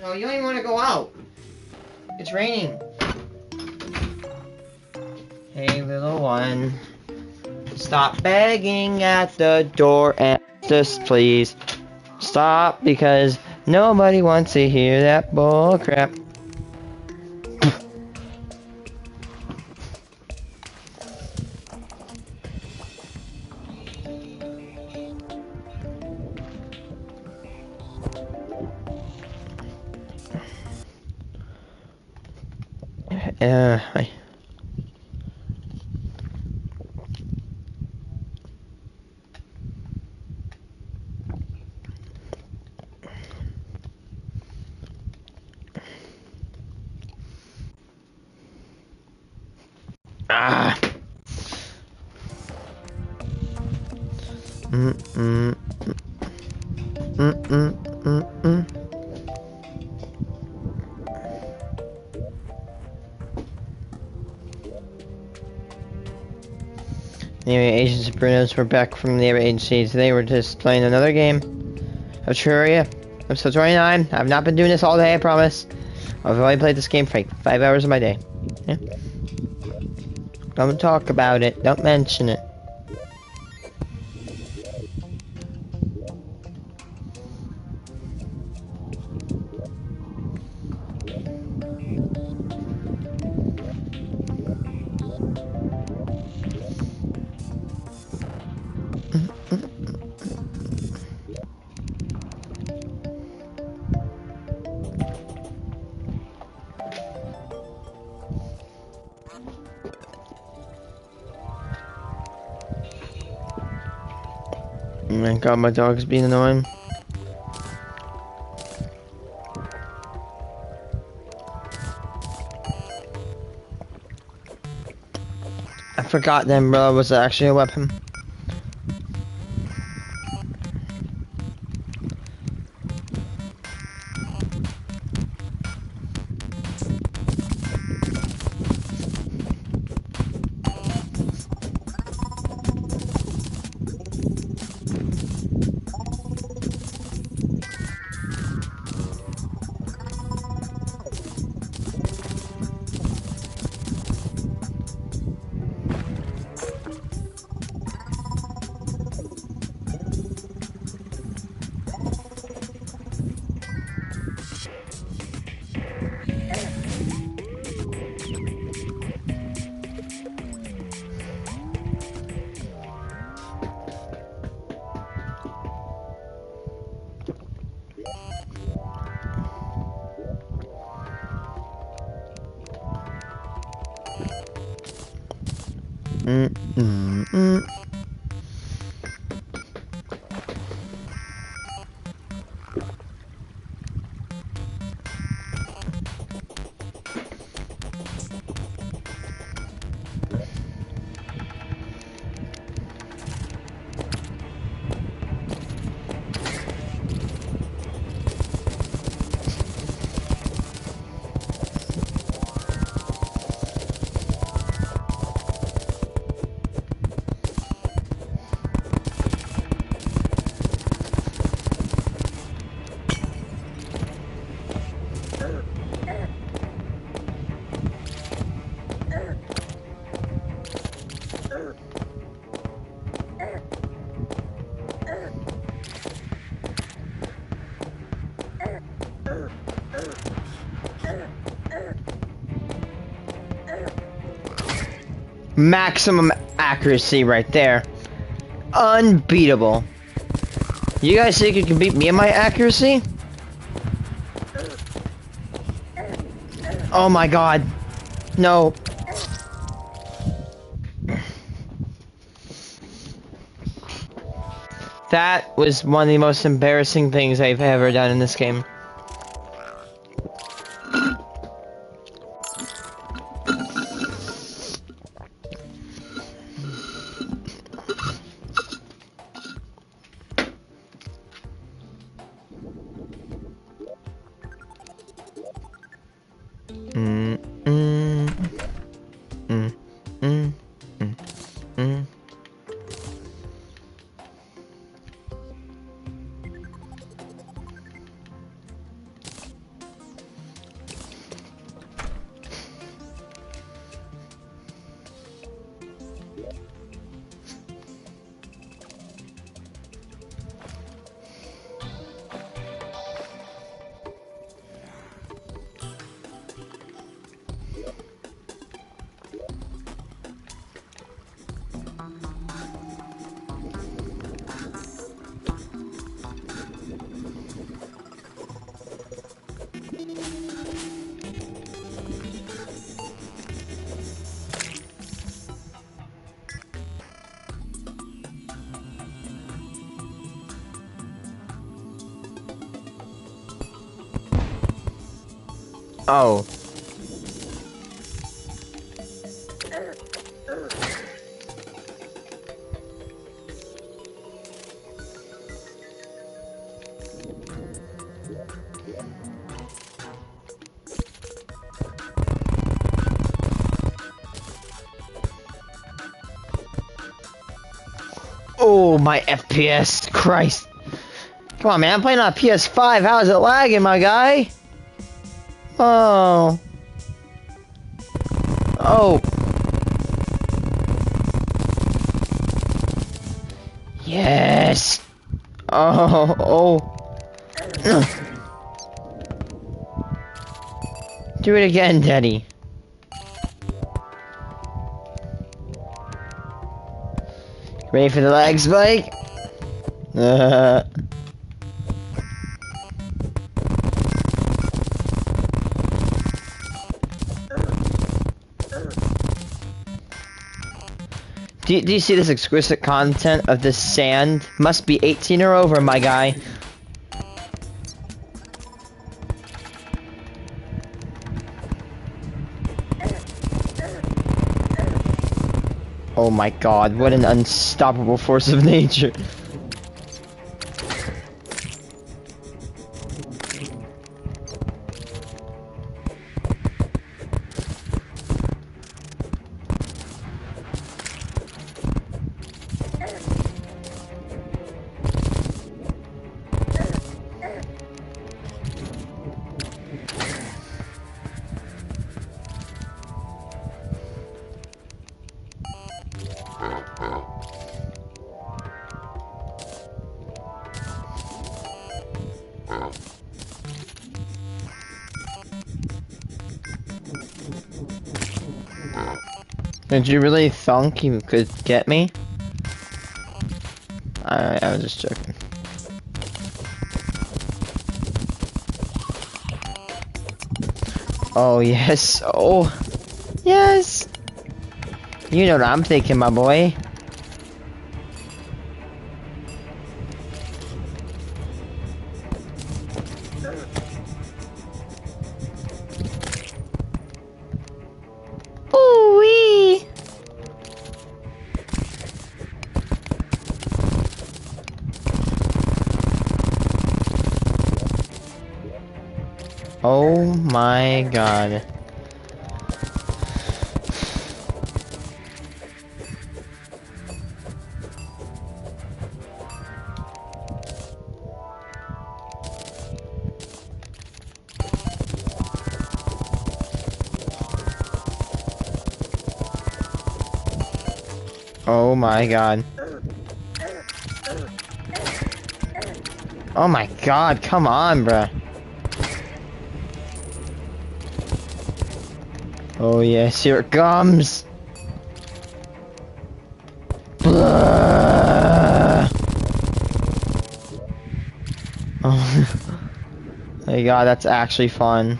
No, you don't even want to go out. It's raining. Hey, little one. Stop begging at the door and just please stop because nobody wants to hear that bull crap. Hi. Ah. Mm mm mm mm mm mm. Anyway, Agents of Bruno's were back from the agency. Today we're just playing another game of Terraria. Episode 29. I've not been doing this all day, I promise. I've only played this game for like 5 hours of my day. Yeah. Don't talk about it. Don't mention it. Oh my god, my dog is being annoying. I forgot that umbrella was actually a weapon. Maximum accuracy right there. Unbeatable. You guys think you can beat me in my accuracy? Oh my god. No. That was one of the most embarrassing things I've ever done in this game. Oh. Oh, my FPS. Christ. Come on, man. I'm playing on a PS5. How is it lagging, my guy? Oh. Oh. Yes. Oh. Oh. Do it again, Daddy. Ready for the lag spike? Do you see this exquisite content of this sand? Must be 18 or over, my guy. Oh my god, what an unstoppable force of nature. Did you really think you could get me? I was just joking. Oh yes, oh yes. You know what I'm thinking, my boy. Ooh-wee. Oh my god. Oh my god. Oh my god, come on, bruh. Oh yes, here it comes. Blah. Oh my god, that's actually fun.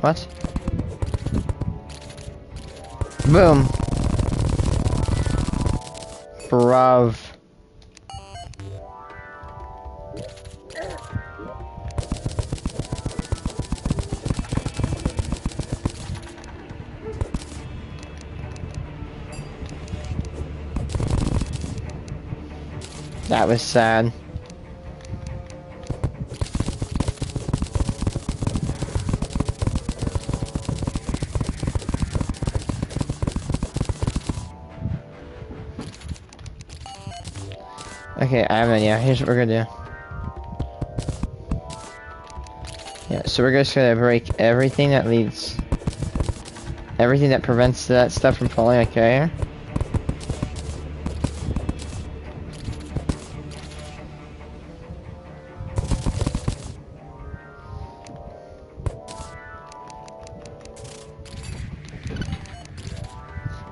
What? Boom. Bruv. That was sad. Okay, I have an idea. Here's what we're gonna do. Yeah, so we're just gonna break everything that leads. Everything that prevents that stuff from falling, okay.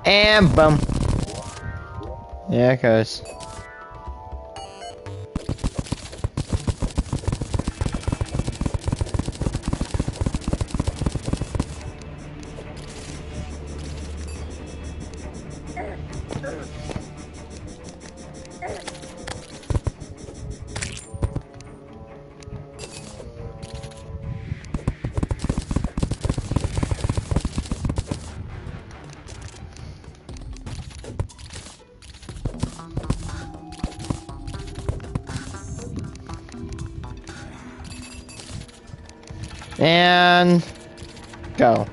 And boom. Yeah, it goes. And go.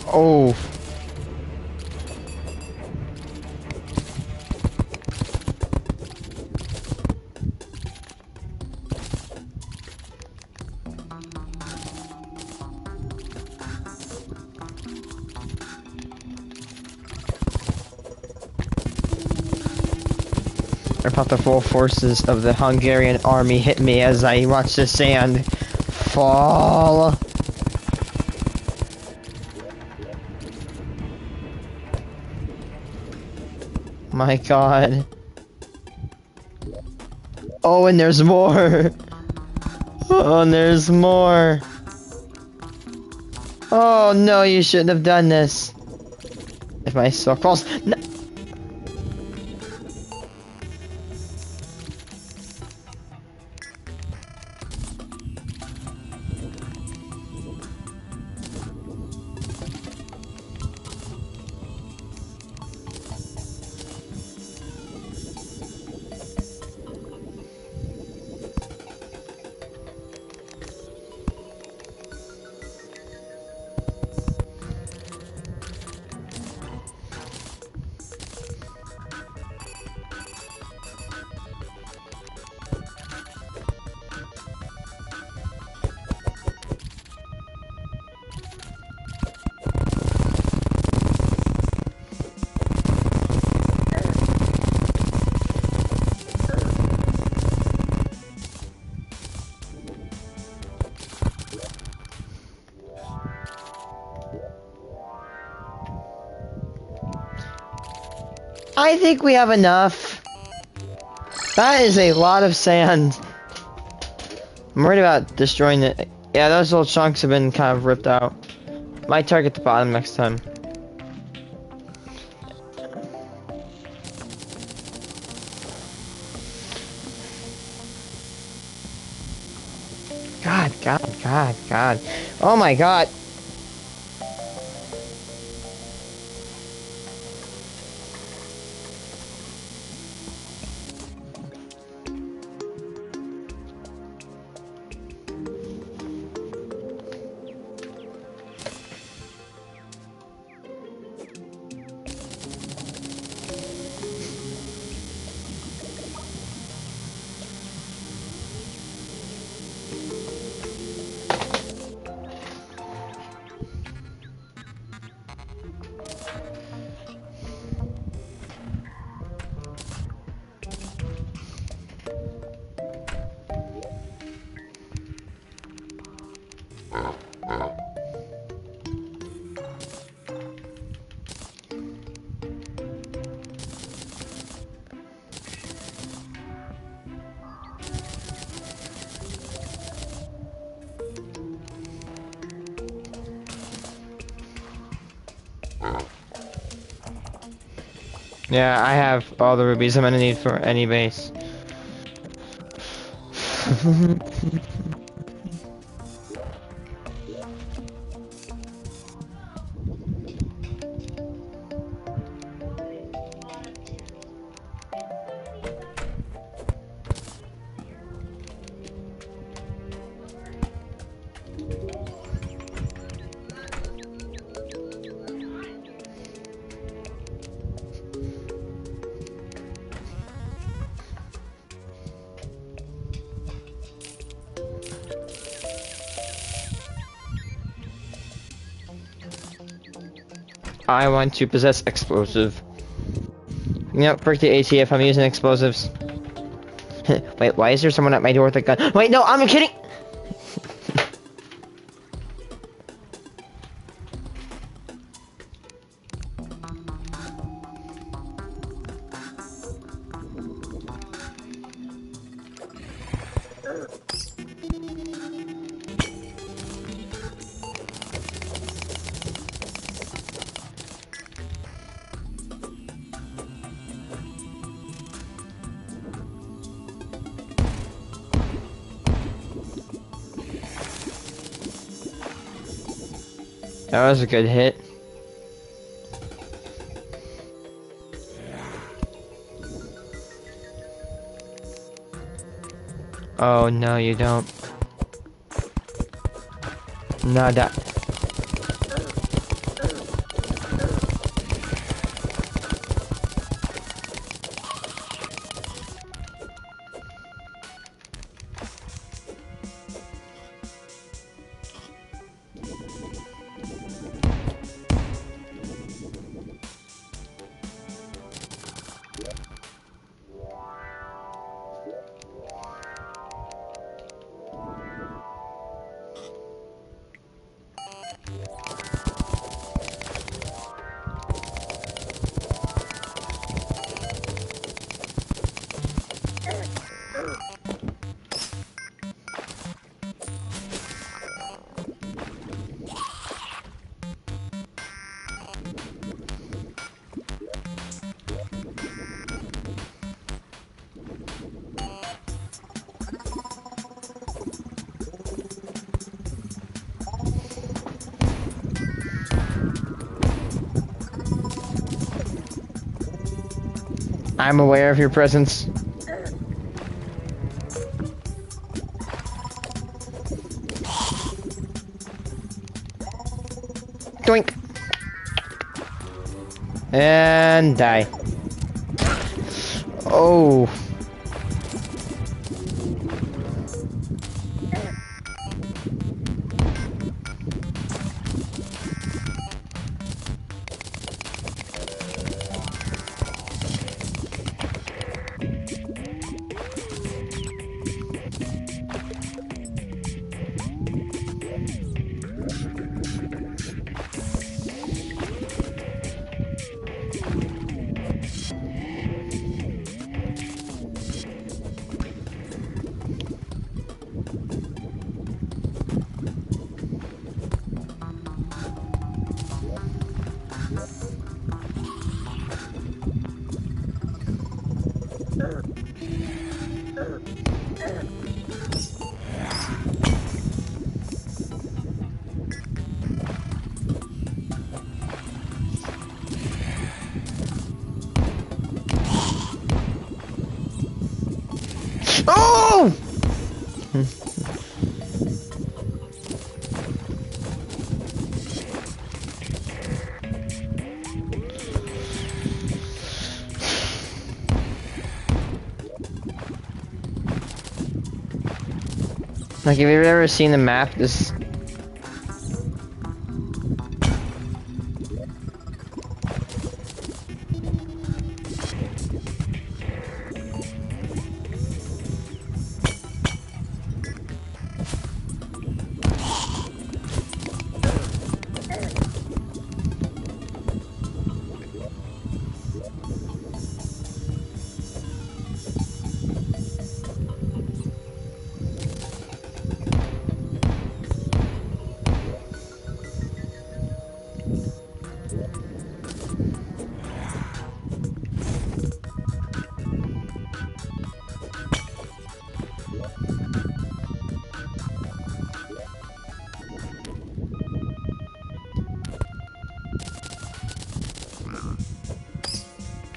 Oh. I felt the full forces of the Hungarian army hit me as I watched the sand fall. My God. Oh, and there's more. Oh, and there's more. Oh no, you shouldn't have done this. If my soul falls. No. I think we have enough. That is a lot of sand. I'm worried about destroying it. Yeah, those little chunks have been kind of ripped out. Might target the bottom next time. God, God, God, God. Oh my God. Yeah, I have all the rubies I'm gonna need for any base. I want to possess explosive. You know, frick the ATF, I'm using explosives. Wait, why is there someone at my door with a gun? Wait, no, I'm kidding! That was a good hit. Oh, no, you don't. Nada. I'm aware of your presence. Doink. And die. Oh. Oh! Like, have you ever seen the map? This.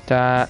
Da,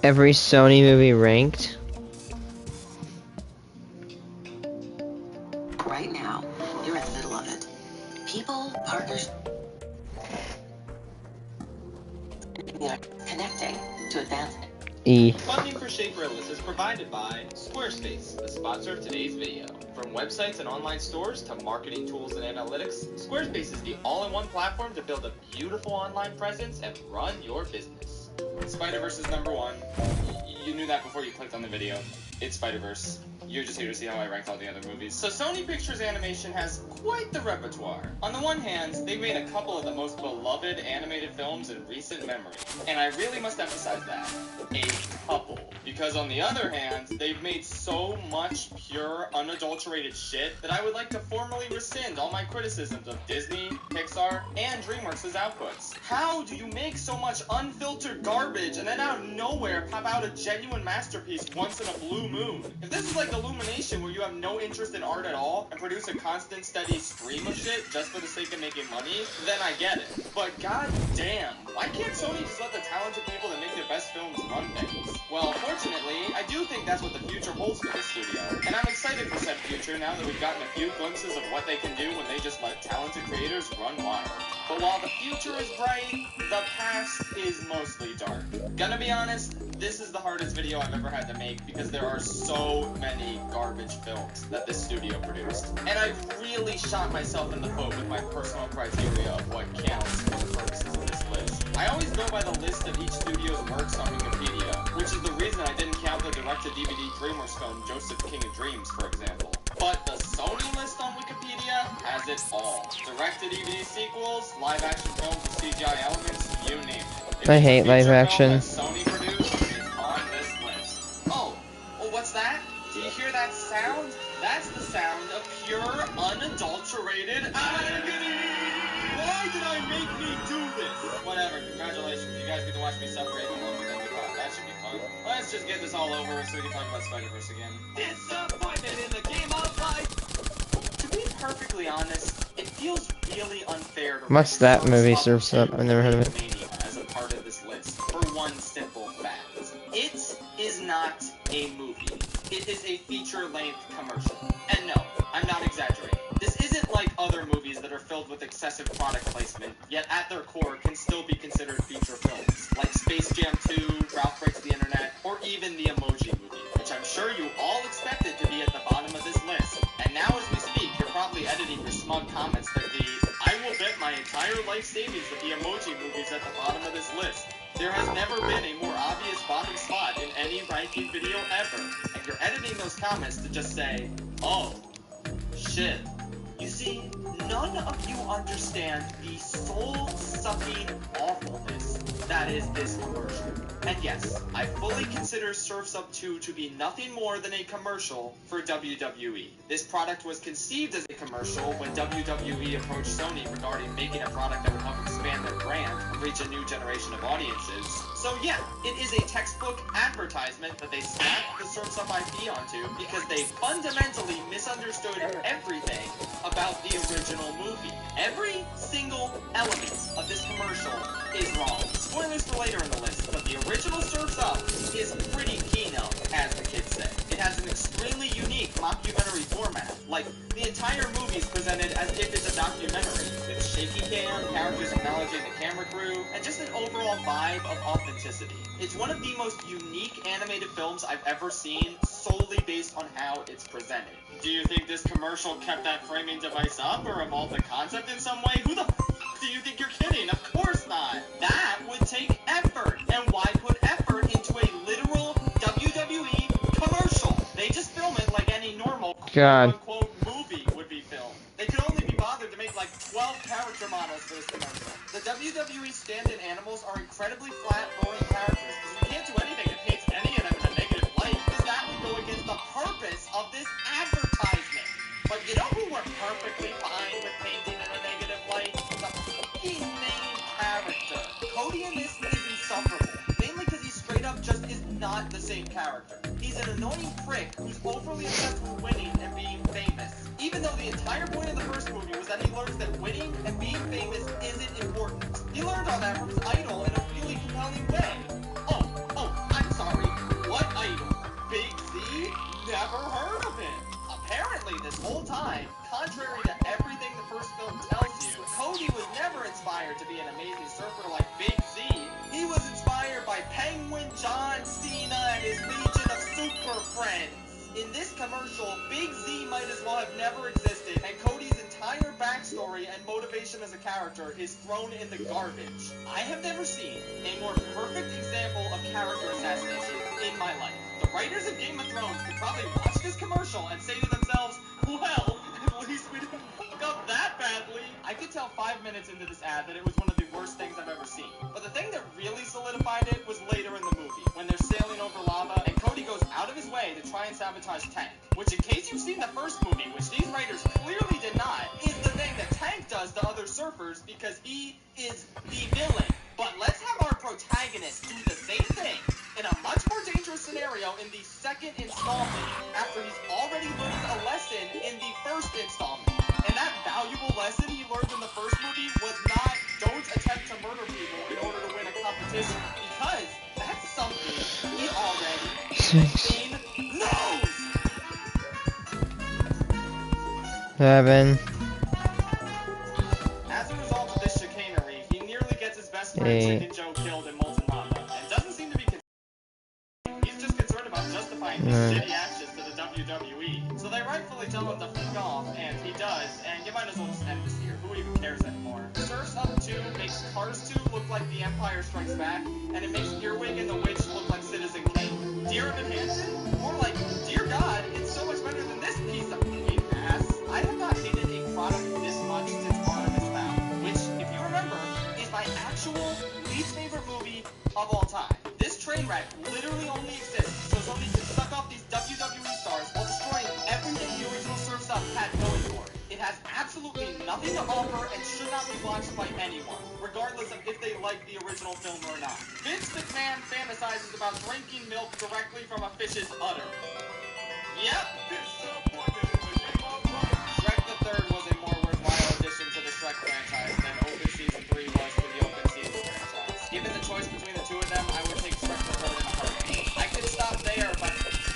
Every Sony movie ranked. Right now, you're in the middle of it. People, partners, connecting to advance it. Funding for Shaperless is provided by Squarespace, the sponsor of today's video. From websites and online stores to marketing tools and analytics, Squarespace is the all-in-one platform to build a beautiful online presence and run your business. Spider-Verse is #1. You knew that before you clicked on the video. It's Spider-Verse. You're just here to see how I ranked all the other movies. So Sony Pictures Animation has quite the repertoire. On the one hand, they've made a couple of the most beloved animated films in recent memory. And I really must emphasize that. A couple. Because on the other hand, they've made so much pure, unadulterated shit that I would like to formally rescind all my criticisms of Disney, Pixar, and DreamWorks' outputs. How do you make so much unfiltered garbage and then out of nowhere pop out a genuine masterpiece once in a blue moon? If this is like Illumination where you have no interest in art at all and produce a constant steady stream of shit just for the sake of making money, then I get it. But god damn, why can't Sony just let the talented people that make the best films run things? Well, fortunately, I do think that's what the future holds for this studio, and I'm excited for said future now that we've gotten a few glimpses of what they can do when they just let talented creators run wild. But while the future is bright, the past is mostly dark. Gonna be honest, this is the hardest video I've ever had to make because there are so many garbage films that this studio produced. And I've really shot myself in the foot with my personal criteria of what counts for the purposes of this list. I always go by the list of each studio's works on Wikipedia, which is the reason I didn't count the direct-to-DVD DreamWorks film Joseph King of Dreams, for example. But the Sony list on Wikipedia has it all. Direct-to-DVD sequels, live-action films with CGI elements, you name it. I hate live action. Sony produced, it's on this list. Oh, well, what's that? Do you hear that sound? That's the sound of pure, unadulterated agony! Why did I make me do this? Whatever, congratulations. You guys get to watch me suffer even longer than we thought. That should be fun. Let's just get this all over with so we can talk about Spider-Verse again. Disappointment in the game of life! To be perfectly honest, it feels really unfair to What's that movie serves up? I've never heard of it. as a part of this list for one simple fact. It is not a movie. It is a feature-length commercial. And no, I'm not exaggerating. This isn't like other movies that are filled with excessive product placement, yet at their core can still be considered feature films, like Space Jam 2, Ralph Breaks the Internet, or even the Emoji Movie, which I'm sure you all expected to be at the bottom of this list. And now as we speak, you're probably editing your smug comments that I will bet my entire life savings that the Emoji Movie is at the bottom of this list. There has never been a more obvious bottom spot in any ranking video ever, and you're editing those comments to just say, oh, shit. You see, none of you understand the soul-sucking awfulness that is this commercial. And yes, I fully consider Surf's Up 2 to be nothing more than a commercial for WWE. This product was conceived as a commercial when WWE approached Sony regarding making a product that would help expand their brand and reach a new generation of audiences. So yeah, it is a textbook advertisement that they slapped the Surf's Up IP onto because they fundamentally misunderstood everything about the original movie. Every single element of this commercial is wrong. Spoilers for later in the list, but the original Surf's Up is pretty keynote, as the kids say. It has an extremely unique mockumentary format. Like, the entire movie is presented as if it's a documentary, with shaky cam, characters acknowledging the camera crew, and just an overall vibe of authenticity. It's one of the most unique animated films I've ever seen, solely based on how it's presented. Do you think this commercial kept that framing device up, or evolved the concept in some way? Who the do you think you're kidding? Of course not. That would take effort. And why put effort into a literal WWE commercial? They just film it like any normal quote-unquote movie would be filmed. They could only be bothered to make like 12 character models for this commercial. The WWE stand-in animals are incredibly flat, boring characters because you can't do anything that paints any of them in a negative light because that would go against the purpose of this advertisement. But you know who were perfectly fine with painting in a negative light? The main character. Cody in this is insufferable, mainly because he straight up just is not the same character. He's an annoying prick who's overly obsessed with winning and being famous, even though the entire point of the first movie was that he learns that winning and being famous isn't important. He learned all that from his idol in a really compelling way. I'm sorry, what idol? Big Z? Never heard of him. Apparently this whole time, contrary to everything the first film tells you, Cody was never inspired to be an amazing surfer like Big Z. He was inspired by Penguin John Cena and his legion of super friends. In this commercial, Big Z might as well have never existed, and Cody's entire backstory and motivation as a character is thrown in the garbage. I have never seen a more perfect example of character assassination in my life. The writers of Game of Thrones could probably watch this commercial and say to themselves, well, at least we didn't fuck up that badly. I could tell 5 minutes into this ad that it was one of the worst things I've ever seen. But the thing that really solidified it was later in the movie, when they're sailing over lava and Cody goes out of his way to try and sabotage Tank. Which, in case you've seen the first movie, which these writers clearly did not, is the thing that Tank does to other surfers because he is the villain. But let's have our protagonist do the same thing in a much more dangerous scenario in the second installment, after he's already learned a lesson in the first installment. And that valuable lesson he learned in the first movie was not, don't attempt to murder people in order to win a competition, because that's something he already fucking knows! 7. As a result of this chicanery, he nearly gets his best friend Chicken Joe killed in molten lava, and doesn't seem to be he's just concerned about justifying his shitty actions to the WWE. So they rightfully tell him to fuck off, and he does, and you might as well just end this here. Who even cares anymore? Surf's Up 2 makes Cars 2 look like The Empire Strikes Back, and it makes Earwig and the Witch look like Citizen Kane. Dear Evan Hansen? More like, dear God, it's so much better than this piece of fucking ass. I have not hated a product this much since Artemis Fowl, which, if you remember, is my actual least favorite movie of all time. This train wreck literally only exists so Sony can suck off these WWE stars while destroying everything the original Surf's Up had going for it. It has absolutely nothing to offer and should not be watched by anyone, regardless of if they like the original film or not. Vince McMahon fantasizes about drinking milk directly from a fish's udder. Yep. Shrek the Third was a more worthwhile addition to the Shrek franchise than Open Season 3 was to the Open Season franchise. Given the choice between the two of them, I would take Shrek the Third in a heartbeat. I could stop there, but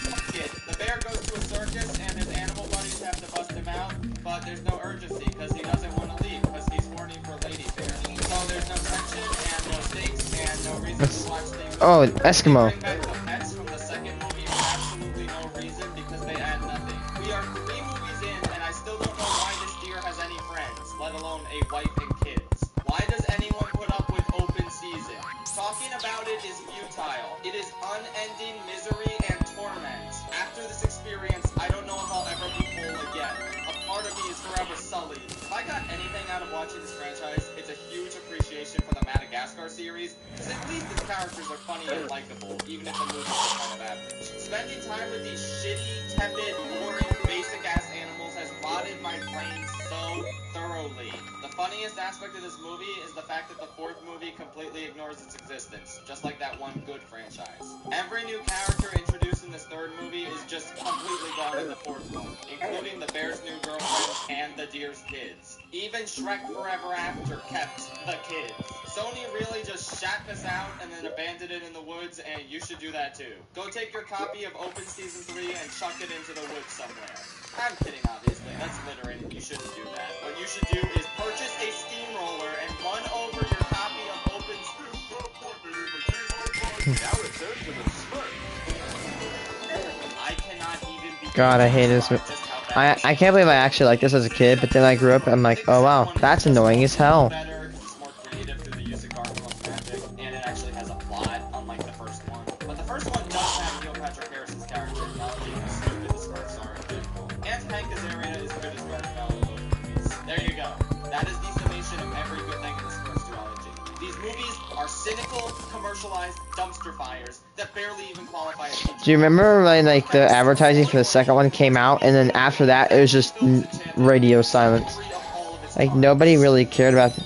fuck it. The bear goes to a circus and his animal buddies have to bust him out, but there's no urgency because he doesn't want to leave because he's horny for Lady Bear. So there's no tension and no stakes and no reason to watch things. Oh, Eskimo. Bring back the pets from the second movie for absolutely no reason because they add nothing. We are 3 movies in and I still don't know why this deer has any friends, let alone a wife and kids. Why does anyone put up with Open Season? Talking about it is futile. It is unending misery and torment. After this experience, I don't know if I'll ever be whole again. A part of me is forever sullied. If I got anything out of watching this franchise, it's a huge appreciation for the Madagascar NASCAR series, because at least its characters are funny and likable, even if the movies are kind of average. Spending time with these shitty, tepid, boring, basic-ass animals has rotted my brain so thoroughly. The funniest aspect of this movie is the fact that the fourth movie completely ignores its existence, just like that one good franchise. Every new character introduced in this third movie is just completely gone in the fourth one, including the bear's new girlfriend and the deer's kids. Even Shrek Forever After kept the kids. Sony really just shat this out and then abandoned it in the woods, and you should do that too. Go take your copy of Open Season 3 and chuck it into the woods somewhere. I'm kidding, obviously. That's littering, and you shouldn't do that. What you should do is purchase a steamroller and run over your copy of Open Season 3. Now return to the Smurf. I cannot even be. God, I hate this. I can't believe I actually liked this as a kid, but then I grew up and I'm like, oh wow, that's annoying as hell. Better because it's more creative through the use of Gargoyle's magic, and it actually has a plot, unlike the first one. But the first one does have Neil Patrick Harris's character acknowledging how stupid the Smurfs are in general. And Hank Azaria is good as Gargamel in both movies. There you go. That is the summation of every good thing in the Smurfs duology. These movies are cynical, commercialized dumpster fires that barely even qualify as features. Do you remember when like the advertising for the second one came out, and then after that it was just radio silence? Like nobody really cared about it.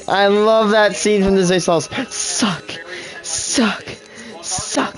I love that scene from Disney Sauce. Suck, suck, suck.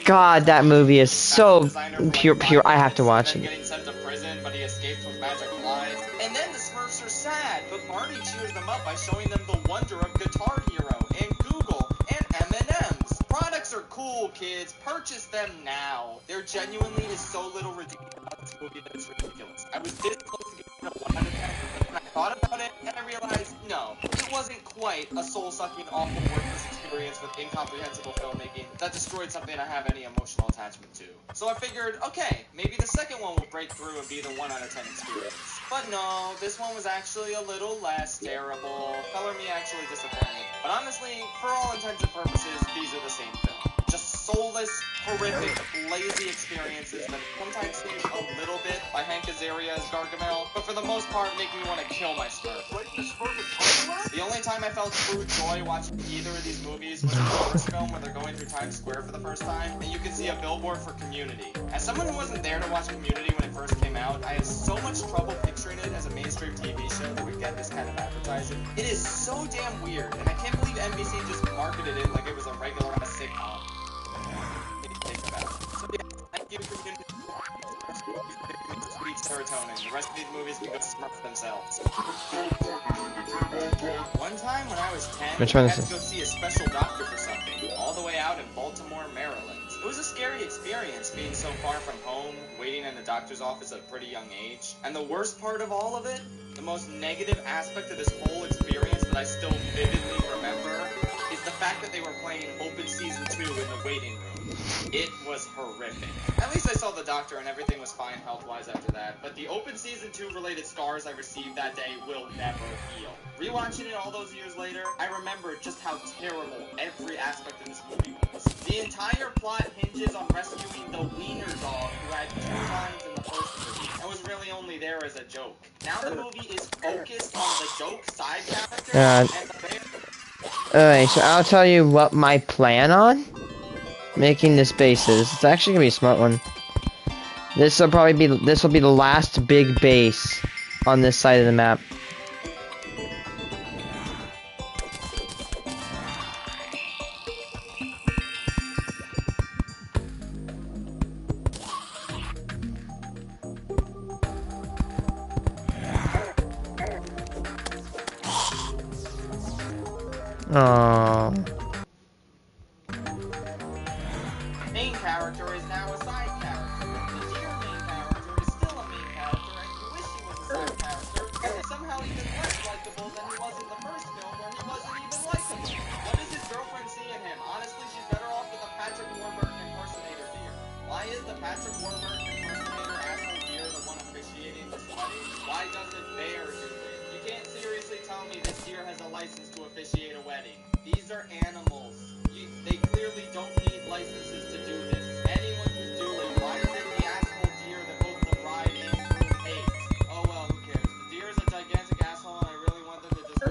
God, that movie is so pure. I have to watch it. Getting sent to prison, but he escaped with magic flies. And then the Smurfs are sad, but Barney cheers them up by showing them the wonder of Guitar Hero and Google and M&M's. Products are cool, kids. Purchase them now. There genuinely is so little ridiculous about this movie that it's ridiculous. I was this close to giving it a 1 out of 10, and I thought about it, and I realized, no, it wasn't quite a soul-sucking, awful, worthless experience with incomprehensible filmmaking that destroyed something I have any emotional attachment to. So I figured, okay, maybe the second one will break through and be the 1 out of 10 experience. But no, this one was actually a little less terrible. Color me actually disappointed. But honestly, for all intents and purposes, these are the same film. Just soulless, horrific, lazy experiences that sometimes seem a little bit by Hank Azaria as Gargamel, but for the most part make me want to kill my Smurf. The only time I felt true joy watching either of these movies was in the first film where they're going through Times Square for the first time, and you can see a billboard for Community. As someone who wasn't there to watch Community when it first came out, I had so much trouble picturing it as a mainstream TV show that would get this kind of advertising. It is so damn weird, and I can't believe NBC just marketed it like it was a regular sitcom. So yeah, thank you for giving me sweet serotonin. The rest of these movies can go smurf themselves. One time when I was 10, Which I one had is to go see a special doctor for something, all the way out in Baltimore, Maryland. It was a scary experience being so far from home, waiting in the doctor's office at a pretty young age. And the worst part of all of it, the most negative aspect of this whole experience that I still vividly remember, is the fact that they were playing Open Season 2 in the waiting room. It was horrific. At least I saw the doctor and everything was fine health-wise after that, but the Open Season 2 related scars I received that day will never heal. Rewatching it all those years later, I remember just how terrible every aspect of this movie was. The entire plot hinges on rescuing the wiener dog who had 2 lines in the first movie and was really only there as a joke. Now the movie is focused on the joke side character and the bear. Alright, so I'll tell you what my plan on making this base is. It's actually gonna be a smart one. This will be the last big base on this side of the map. Aww. Main character is now a side character. The dear main character is still a main character, and you wish he was a side character, but he's somehow even less likable than he was in the first film, where he wasn't even likable. What does his girlfriend see in him? Honestly, she's better off with a Patrick Warburton impersonator deer. Why is the Patrick Warburton impersonator asshole deer the one officiating this wedding? Why doesn't Bear do it? You can't seriously tell me this deer has a license to officiate a wedding. These are animals. They clearly don't need licenses to do this. Anyone can do it. Why is it the asshole deer that both the bride and groom hate? Oh well, who cares? The deer is a gigantic asshole and I really want them to just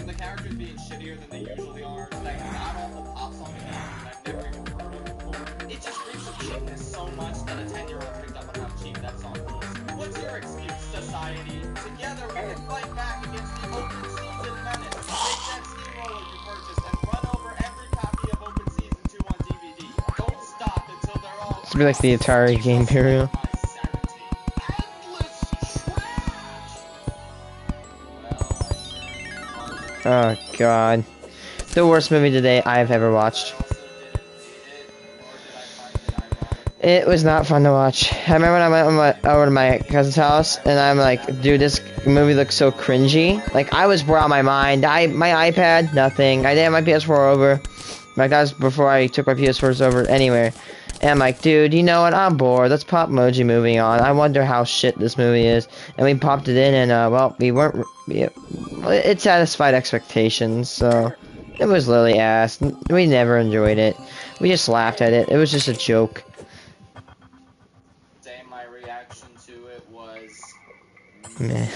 the characters being shittier than they usually are, that god-awful pop song in there that I've never even heard of before, it just screams of cheapness so much that a 10-year-old picked up on how cheap that song was. What's your excuse, society? Together we can fight back against the open season menace. Take that steamroller you purchased and run over every copy of Open Season 2 on DVD. Don't stop until they're all This would be like the Atari game period. Oh god. The worst movie today I've ever watched. It was not fun to watch. I remember when I went over to my cousin's house and I'm like, dude, this movie looks so cringy. Like, I was bored out of my mind. My iPad, nothing. I didn't have my PS4 over. Like, that was before I took my PS4s over anywhere. And I'm like, dude, you know what? I'm bored. Let's pop Emoji Movie on. I wonder how shit this movie is. And we popped it in, and well, we weren't. It satisfied expectations, so it was literally ass. We never enjoyed it. We just laughed at it. It was just a joke. My reaction to it was Meh. I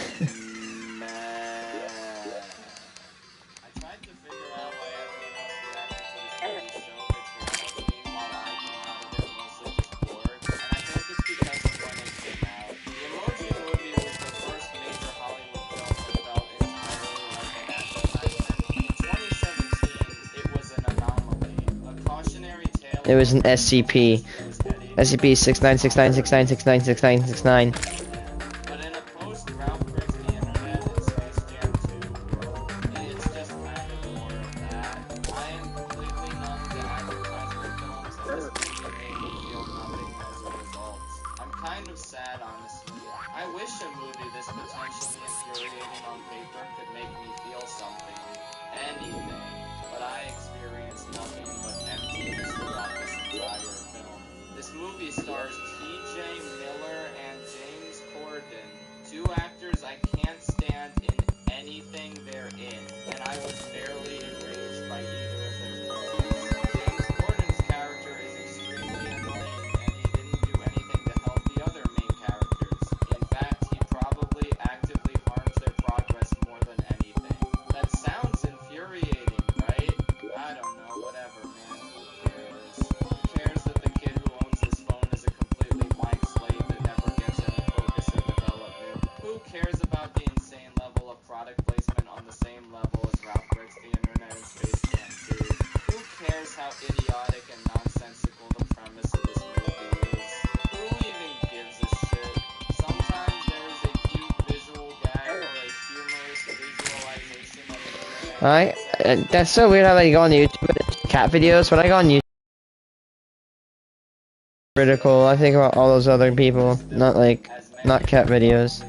tried to figure out why everyone else reacted to this movie so vitriously while I came out of it mostly just bored, and I think it's because of when it came out. The Emoji Movie was the first major Hollywood film that felt entirely like an advertisement. In 2017, it was an anomaly, a cautionary tale. It was an SCP. SCP 696969696969. But in a post-Ralph Breaks the Internet and Space Jam 2 world, it's just kind of more of that. I am completely numb to advertisement films, and this movie made me feel nothing as a result. I'm kind of sad, honestly. I wish a movie this potentially infuriating on paper could make me feel something. Anything. But I experienced nothing but emptiness throughout this entire film. This movie stars T.J. Miller and James Corden, two actors I can't stand in anything they're in, and I was barely enraged by either of their roles. James Corden's character is extremely annoying, and he didn't do anything to help the other main characters. In fact, he probably actively harms their progress more than anything. That sounds infuriating, right? I don't know, whatever, man. Who cares? Who cares that the kid who owns this phone is a completely blank slate that never gets any focus or development? Who cares about the insane level of product placement on the same level as Ralph Breaks the Internet and Space Jam 2? Who cares how idiotic and nonsensical the premise of this movie is? Who even gives a shit? Sometimes there is a cute visual gag or a humorous visualization of the internet. Alright, that's so weird how they go on YouTube and cat videos. When I go on YouTube, critical, I think about all those other people, not cat videos.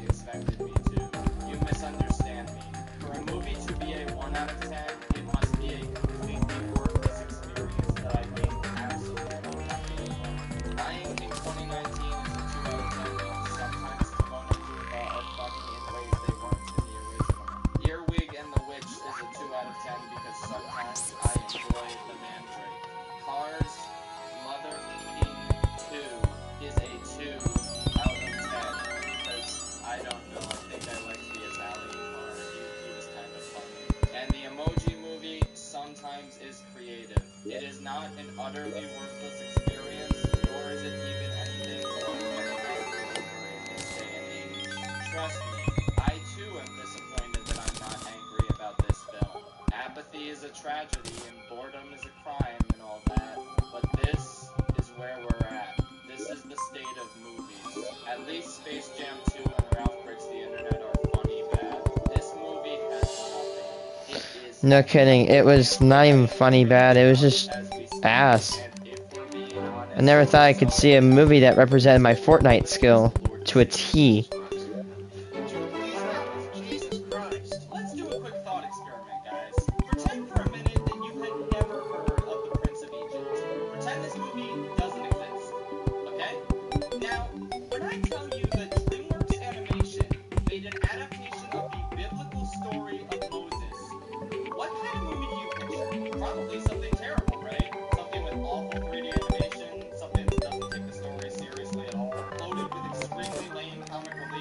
You misunderstand me. For a movie to be a 1 out of 10, it must be a completely worthless experience that I think absolutely nothing from. Lion King 2019 is a 2 out of 10 because sometimes Timon and Pumbaa are funny in ways they weren't in the original. Earwig and the Witch is a 2 out of 10 because sometimes I enjoy the Mandrake. Cars Mother King 2 is a 2 out of 10 because I don't know, I think I liked the Italian car. He was kind of funny. And the Emoji Movie sometimes is creative. It is not an utterly worthless experience, nor is it even anything worth getting angry over in this day and age. Trust me, I too am disappointed that I'm not angry about this film. Apathy is a tragedy and boredom is a crime and all that, but this is where we're at. This is the state of movies. At least Space Jam 2 and Ralph Breaks the Internet are funny bad. This movie has nothing. It is No kidding, it was not even funny bad, it was just as we speak, ass. and if we're being honest, I never thought I could see a movie that represented my Fortnite skill to a T. Jesus Christ. Let's do a quick thought experiment, guys. Pretend for a minute that you had never heard of the Prince of Egypt. Pretend this movie doesn't exist. Okay? Now, when I tell you that DreamWorks Animation made an adaptation of the biblical story of Moses, what kind of movie do you picture? Probably something terrible, right? Something with awful 3D animation, something that doesn't take the story seriously at all, loaded with extremely lame comic relief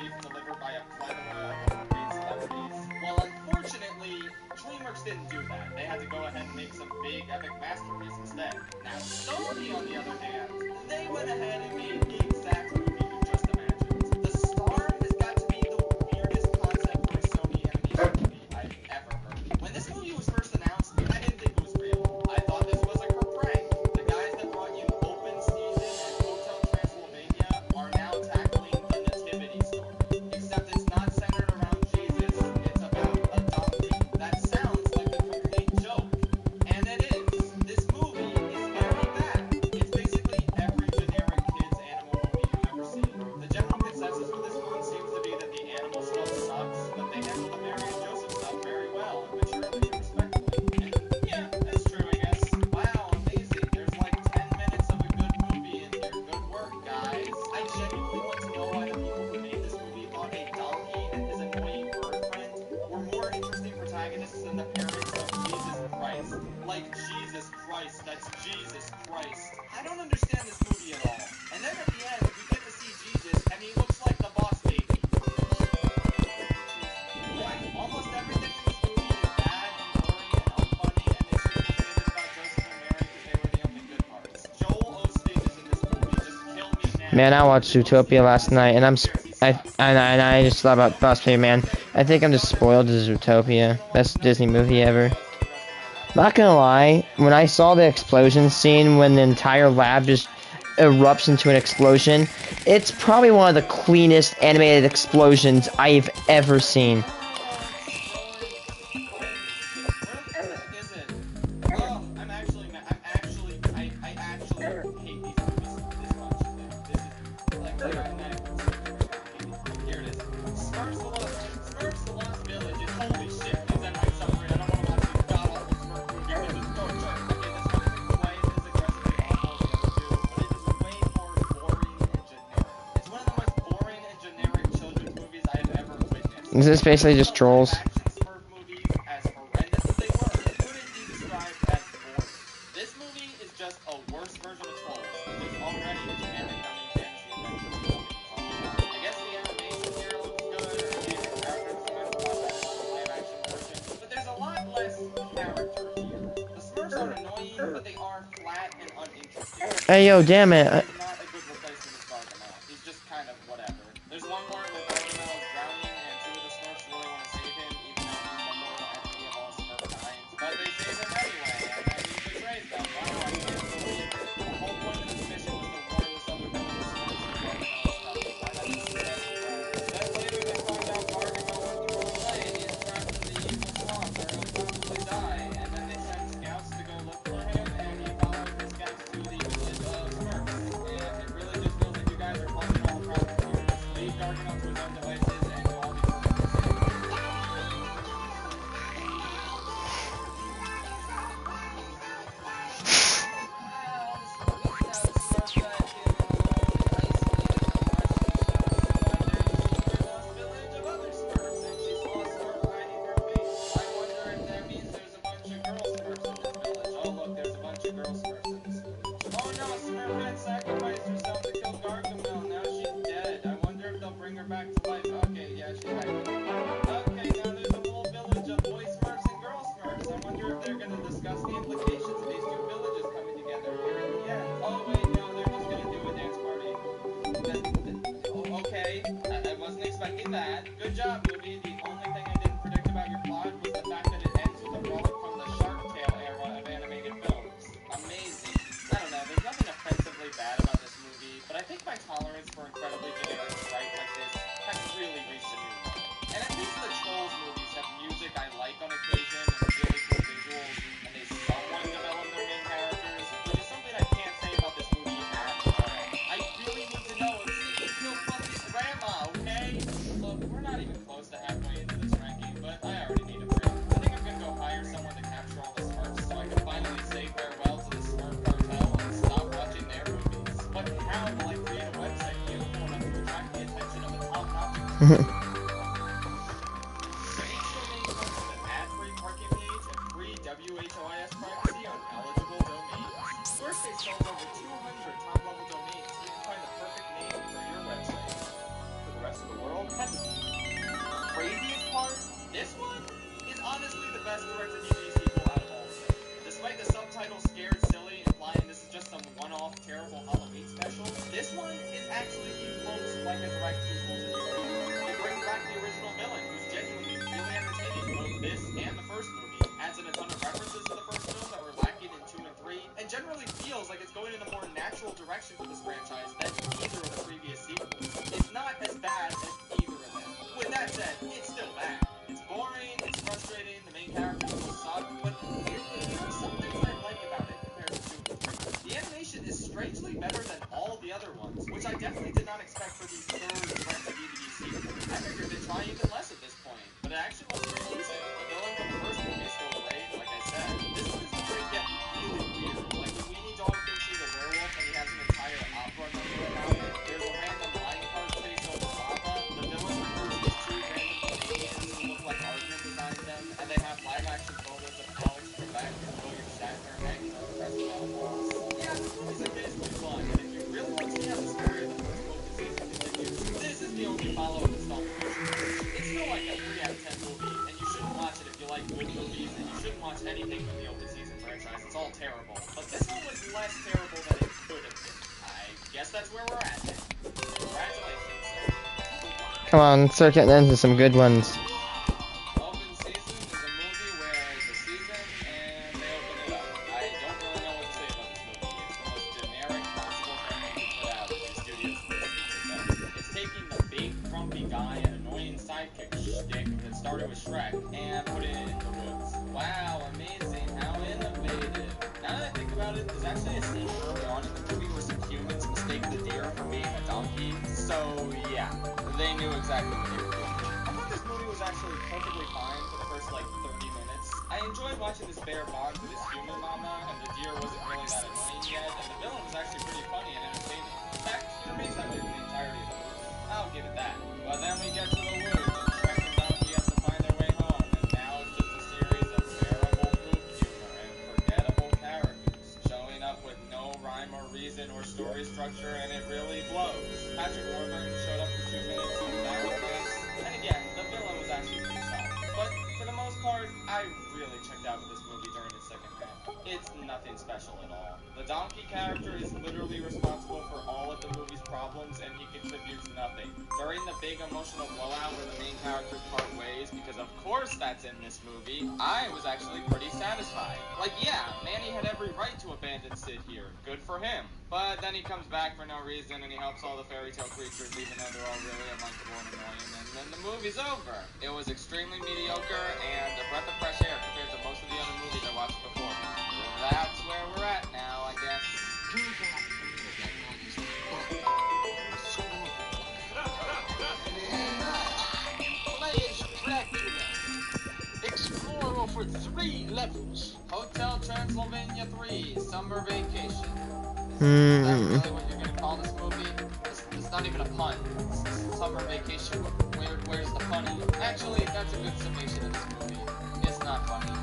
DreamWorks didn't do that. They had to go ahead and make some big epic masterpiece instead. Now, Sony, on the other hand, they went ahead and made the exact movie you just imagined. The Star has got to be the weirdest concept for a Sony animation movie I've ever heard. When this movie was first announced, I didn't think it was real. I thought this was like her prank. The guys that brought you Open Season and Hotel Transylvania are now tackling the Nativity story. Except it's not centered around Jesus, it's about a donkey. That sounds like a complete joke. And it is. This movie is very bad. It's basically every generic kids animal movie you've ever seen. The general consensus for this one seems to be that the animal stuff sucks, but they handle the Mary and Joseph stuff very well, and maturely and respectfully. And yeah, that's true, I guess. Wow, amazing. There's like 10 minutes of a good movie in here. Good work, guys. I genuinely want to know why the people who made this movie thought a donkey and his annoying bird friend were more interesting protagonists than the parents of Jesus Christ. Like Jesus Christ, that's Jesus Christ. I don't understand this movie at all. And then at the end, we get to see Jesus, and he looks like the boss baby. Almost everything in this movie is bad and boring and unfunny, and they should have just made it about Joseph and Mary because they were the only good parts. Joel Osteen's in this movie. Just kill me now. Man, I watched Zootopia last night, and I just thought about Boss Baby, man. I think I'm just spoiled to Zootopia. Best Disney movie ever. Not gonna lie, when I saw the explosion scene when the entire lab just erupts into an explosion, it's probably one of the cleanest animated explosions I've ever seen. Is this basically just trolls? This movie is just a worse version of Trolls, which is already a generic dummy fantasy adventure movie. I guess the animation here looks good, or maybe the characters are a lot better than the live action version, but there's a lot less character here. The Smurfs are annoying, but they are flat and uninteresting. Hey, yo, damn it. He's not a good replacement of Gargamel. He's just kind of whatever. There's one part where Gargamel is drowning, and two of the Smurfs really want to save him, even though he's the mortal enemy of all Smurf kinds. But they save him anyway, and then he betrays them. Wow, I can't believe it. The whole point of this mission was to warn this other villain of Smurfs that Gargamel is coming. Why not just let him go? Then later they find out Gargamel went the wrong way, and he's trapped in the evil swamp where he'll probably die. And then they send scouts to go look for him, and he follows the scouts to the village of Smurfs. And it really just feels like you guys are causing all the problems here. Just leave Gargamel to his own devices, and you'll all be perfectly safe. Good job, movie. The only thing I didn't predict about your plot was the fact that it ends with a relic from the Shark Tale era of animated films. Amazing. I don't know, there's nothing offensively bad about this movie, but I think my tolerance for incredibly generic fright like this has really reached a new low. And at least the Trolls movies have music I like on occasion and really cool visuals, and they somewhat develop their main characters, which is something I can't say about this movie at all. I really need to know if Ziggy killed Fluffy's grandma, okay? Look, we're not even close to halfway into this ranking, but I already need a break. I think I'm gonna go hire someone to capture all the Smurfs so I can finally say farewell to the Smurf cartel and stop watching their movies. But how will I create a website beautiful enough to attract the attention of a top-notch Each domain comes with an ad-free parking page and free WHOIS privacy on eligible domains. Squarespace sells over 200 top-level domains, so you can find the perfect name for your website. For the rest of the world, craziest part, this one is It's honestly the best direct-to-DVD sequel out of all of them. Despite the subtitle Scared Silly implying this is just some one-off terrible Halloween special, this one is actually the most like a direct sequel to the original. It brings back the original villain, who's genuinely really entertaining in both this and the first movie, adds in a ton of references to the first film that were lacking in 2 and 3, and generally feels like it's going in a more natural direction for this franchise than either of the previous sequels. It's not as bad as either of them. With that said, it's still bad. It's boring, it's frustrating, the main characters will suck, but weirdly, there are some things I like about it compared to 2 and 3. The animation is strangely better than all the other ones, which I definitely did not expect for the third direct-to-DVD sequel. I figured they'd try even less at this point, but it actually looks pretty decent. The villain from the first movie is still great, like I said. This one is going to get really weird. Like when Weenie Dog thinks he's a werewolf and he has an entire opera number about it. There's a random line card chase over lava. The villain recruits these 2 random Canadians who look like Aardman designed them, and they have live-action photos of Alex Trebek and William Shatner hanging on the rest of the walls. Yeah, this movie's like basically fun, and if you really want to see how the story of the first open season continues, this is the only follow-up installment. It's still like a 3 out of 10 movie, and you shouldn't watch it if you like good movies, and you shouldn't watch anything from the open season franchise. It's all terrible. But this one was less terrible than it could have been. I guess that's where we're at then. Congratulations, sir. Come on, start getting into some good ones. Open Season is a movie where it's a season and they open it up. I don't really know what to say about this movie. It's the most generic possible thing they could put out if the studio's first feature film. It's taking the big, grumpy guy and annoying sidekick shtick that started with Shrek and put it in the woods. Wow, amazing. How innovative. Now that I think about it, there's actually a scene early on in the movie where some humans mistake the deer for being a donkey. So, yeah, they knew exactly what they were doing. I thought this movie was actually perfectly fine for the first, like, 30 minutes. I enjoyed watching this bear bond with his human mama, and the deer wasn't really that annoying yet, and the villain was actually pretty funny and entertaining. In fact, it remains that way for the entirety of the movie. I'll give it that. But then we get to the woods, and Shrek and Donkey have to find their way home, and now it's just a series of terrible goof humor and forgettable characters, showing up with no rhyme or reason or story structure, and it really blows. Patrick Warburton showed up for 2 minutes, and that was nice. And again, the villain was actually pretty solid. But for the most part, I really checked out with this movie during its second half. It's nothing special at all. The donkey character is literally responsible for all of the movie's problems, and he contributes nothing. During the big emotional blowout where the main characters part ways, because of course that's in this movie, I was actually pretty satisfied. Like, yeah, Manny had every right to abandon Sid here. Good for him. But then he comes back for no reason, and he helps all the fairy tale creatures, even though they're all really unlikable and annoying, and then the movie's over. It was extremely mediocre, and a breath of fresh air compared to most of the other movies I watched before. That's where we're at now, I guess. Explore over 3 levels. Hotel Transylvania 3, Summer Vacation. Is that Hmm. really what you're gonna call this movie? It's not even a pun. It's Summer Vacation. Where's the funny? Actually, that's a good summation of this movie. It's not funny. It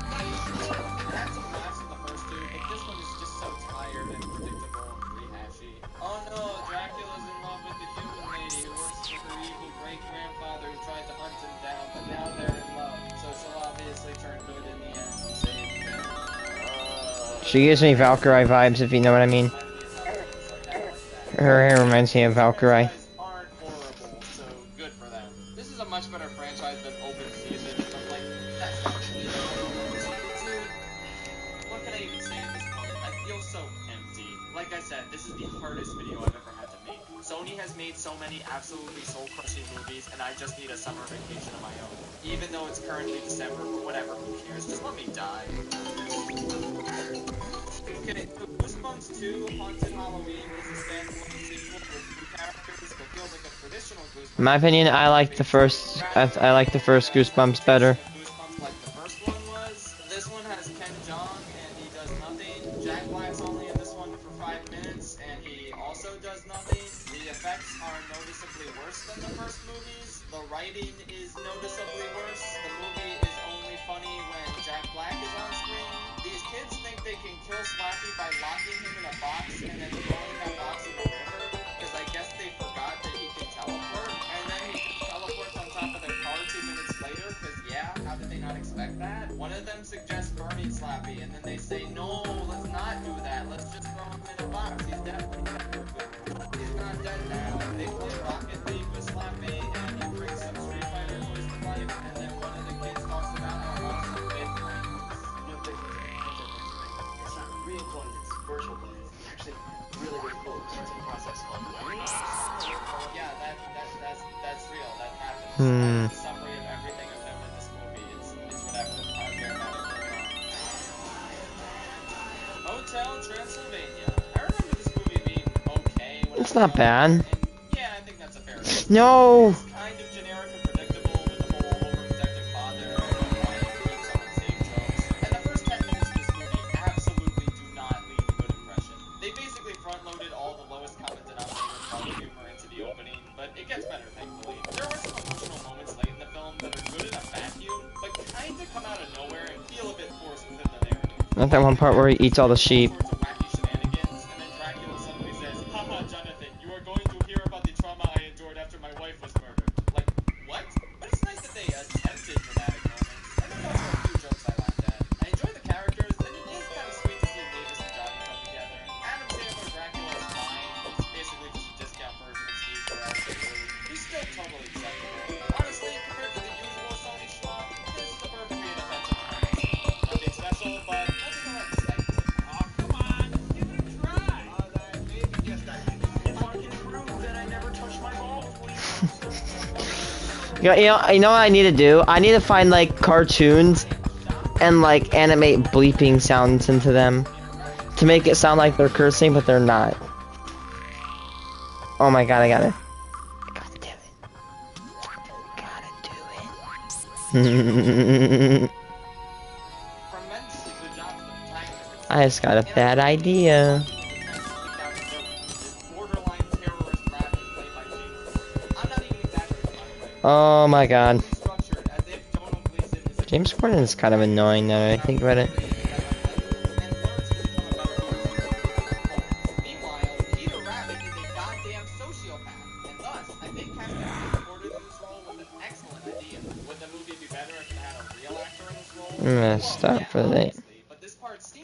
had some laughs in the first 2, but this one is just so tired and predictable and rehashy. Oh no, Dracula's in love with the human lady who works for her evil great-grandfather who tried to hunt him down, but now they're in love. So she'll obviously turn good in the end and save him. She gives me Valkyrie vibes, if you know what I mean. Her hair reminds me of Valkyrie. Aren't horrible, so good for them. This is a much better franchise than Open Season, but like, that's not really dude, what can I even say at this point? I feel so empty. Like I said, this is the hardest video I've ever had to make. Sony has made so many absolutely soul-crushing movies, and I just need a summer vacation of my own. Even though it's currently December, but whatever, who cares? Just let me die. Okay, so Goosebumps 2 Haunted Halloween is a standalone sequel with new characters that feels like a traditional Goosebumps. In my opinion, I like the first. I like the first Goosebumps better. Goosebumps like the first one was. This one has Ken Jeong and he does nothing. Jack Black's only in this one for 5 minutes and he also does nothing. The effects are noticeably worse than the first movies. The writing is noticeably worse. The movie is only funny when Jack Black is on screen. These kids think they can kill Slappy by locking him in a box and then throwing that box in the river, because I guess they forgot that he can teleport, and then he just teleports on top of their car 2 minutes later, because yeah, how did they not not expect that. One of them suggests Bernie Slappy, and then they say, no, let's not do that. Let's just throw him in a box. He's definitely dead. He's not dead now. They play Rocket League with Slappy, and he brings some Street Fighter toys to life, and then one of the kids talks about how awesome Big Brain is. No big It's not real coins, it's virtual coins. Actually, really, really cool. It's in process called mining. Yeah, that's real. That happens. Hmm. That's a summary of everything of them in this movie. It's whatever. I don't care about it. Hotel Transylvania. I remember this movie being okay when It's I was not bad. younger, and yeah, I think that's a fair assessment. No. It's kind of generic and predictable with the whole overprotective father and trying to keep someone safe tropes. And the first 10 minutes of this movie absolutely do not leave a good impression. They basically front-loaded all the lowest common denominator part humor into the opening, but it gets better, thankfully. There are some emotional moments late in the film that are good in a vacuum, but kind of come out of nowhere and feel a bit forced within the narrative. Not that one part where he eats all the sheep. All sorts of wacky shenanigans, and then Dracula suddenly says, haha, Jonathan, you are going to hear about the trauma I endured after my wife was murdered. Like, what? But it's nice that they attempted dramatic moments, and there's also a few jokes I laughed at. I enjoy the characters, and it is kind of sweet to see Mavis and Johnny come together. Adam Sandler Dracula is fine. He's basically just a discount version of Steve Carell. He's still totally acceptable. Honestly, compared to the usual Sony schmuck, this is the perfectly inoffensive premise. Nothing special, but nothing to let stifle it. Oh, come on, give it a try. Maybe just a if I can prove that I never touched my balls, You know what I need to do? I need to find like cartoons and like animate bleeping sounds into them to make it sound like they're cursing, but they're not. Oh my god, I gotta do it. Gotta do it. Tremendously good job with the protagonist. I just got a bad idea. Borderline terrorist rabbit played by James Corden. I'm not even exaggerating, by the way. Oh my god. Structured as if Donald Gleason is a James Corden is kind of annoying now that I think about it. Meanwhile, Peter Rabbit is a goddamn sociopath, and thus, I think casting James Corden in this role was an excellent idea. Would the movie be better if it had a real actor in this role? I'm gonna stop for the day.